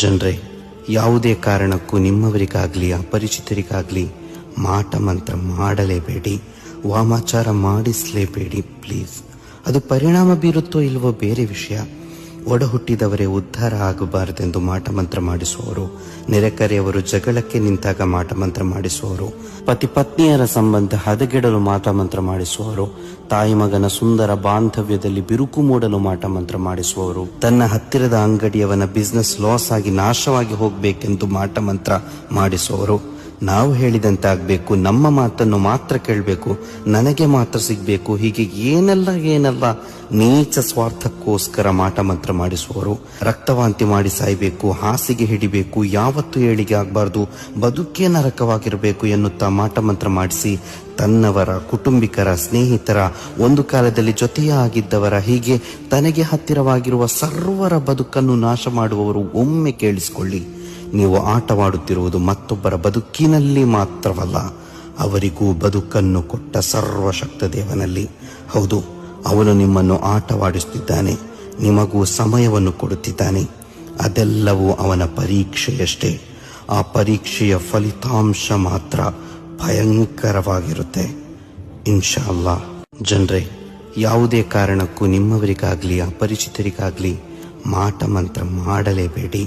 ಜನರೇ, ಯಾವುದೇ ಕಾರಣಕ್ಕೂ ನಿಮ್ಮವರಿಗಾಗಲಿ ಅಪರಿಚಿತರಿಗಾಗಲಿ ಮಾಟ ಮಂತ್ರ ಮಾಡಲೇಬೇಡಿ, ವಾಮಾಚಾರ ಮಾಡಿಸಲೇಬೇಡಿ ಪ್ಲೀಸ್. ಅದು ಪರಿಣಾಮ ಬೀರುತ್ತೋ ಇಲ್ವೋ ಬೇರೆ ವಿಷಯ. ಒಡ ಹುಟ್ಟಿದವರೇ ಉದ್ಧಾರ ಆಗಬಾರದೆಂದು ಮಾಟ ಮಂತ್ರ ಮಾಡಿಸುವವರು, ನೆರೆಕರೆಯವರು ಜಗಳಕ್ಕೆ ನಿಂತಾಗ ಮಾಟ ಮಂತ್ರ ಮಾಡಿಸುವವರು, ಪತಿ ಪತ್ನಿಯರ ಸಂಬಂಧ ಹದಗೆಡಲು ಮಾಟ ಮಂತ್ರ ಮಾಡಿಸುವವರು, ತಾಯಿ ಮಗನ ಸುಂದರ ಬಾಂಧವ್ಯದಲ್ಲಿ ಬಿರುಕು ಮೂಡಲು ಮಾಟ ಮಂತ್ರ ಮಾಡಿಸುವವರು, ತನ್ನ ಹತ್ತಿರದ ಅಂಗಡಿಯವನ ಬಿಸ್ನೆಸ್ ಲಾಸ್ ಆಗಿ ನಾಶವಾಗಿ ಹೋಗಬೇಕೆಂದು ಮಾಟ ಮಂತ್ರ ಮಾಡಿಸುವವರು, ನಾವು ಹೇಳಿದಂತೆ ಆಗಬೇಕು, ನಮ್ಮ ಮಾತನ್ನು ಮಾತ್ರ ಕೇಳಬೇಕು, ನನಗೆ ಮಾತ್ರ ಸಿಗಬೇಕು, ಹೀಗೆ ಏನೆಲ್ಲ ನೀಚ ಸ್ವಾರ್ಥಕ್ಕೋಸ್ಕರ ಮಾಟ ಮಂತ್ರ ಮಾಡಿಸುವವರು, ರಕ್ತವಾಂತಿ ಮಾಡಿ ಸಾಯಬೇಕು, ಹಾಸಿಗೆ ಹಿಡಿಬೇಕು, ಯಾವತ್ತೂ ಏಳಿಗೆ ಆಗಬಾರ್ದು, ಬದುಕೇ ನರಕವಾಗಿರಬೇಕು ಎನ್ನುತ್ತಾ ಮಾಟ ಮಂತ್ರ ಮಾಡಿಸಿ ತನ್ನವರ, ಕುಟುಂಬಿಕರ, ಸ್ನೇಹಿತರ, ಒಂದು ಕಾಲದಲ್ಲಿ ಜೊತೆಯೇ ಆಗಿದ್ದವರ, ಹೀಗೆ ತನಗೆ ಹತ್ತಿರವಾಗಿರುವ ಸರ್ವರ ಬದುಕನ್ನು ನಾಶ ಮಾಡುವವರು ಒಮ್ಮೆ ಕೇಳಿಸಿಕೊಳ್ಳಿ. ನೀವು ಆಟವಾಡುತ್ತಿರುವುದು ಮತ್ತೊಬ್ಬರ ಬದುಕಿನಲ್ಲಿ ಮಾತ್ರವಲ್ಲ, ಅವರಿಗೂ ಬದುಕನ್ನು ಕೊಟ್ಟ ಸರ್ವಶಕ್ತ ದೇವನಲ್ಲಿ. ಹೌದು, ಅವನು ನಿಮ್ಮನ್ನು ಆಟವಾಡಿಸುತ್ತಿದ್ದಾನೆ, ನಿಮಗೂ ಸಮಯವನ್ನು ಕೊಡುತ್ತಿದ್ದಾನೆ. ಅದೆಲ್ಲವೂ ಅವನ ಪರೀಕ್ಷೆಯಷ್ಟೇ. ಆ ಪರೀಕ್ಷೆಯ ಫಲಿತಾಂಶ ಮಾತ್ರ ಭಯಂಕರವಾಗಿರುತ್ತೆ, ಇನ್ಶಾ ಅಲ್ಲಾ. ಜನರೇ, ಯಾವುದೇ ಕಾರಣಕ್ಕೂ ನಿಮ್ಮವರಿಗಾಗಲಿ ಅಪರಿಚಿತರಿಗಾಗಲಿ ಮಾಟ ಮಂತ್ರ ಮಾಡಲೇಬೇಡಿ.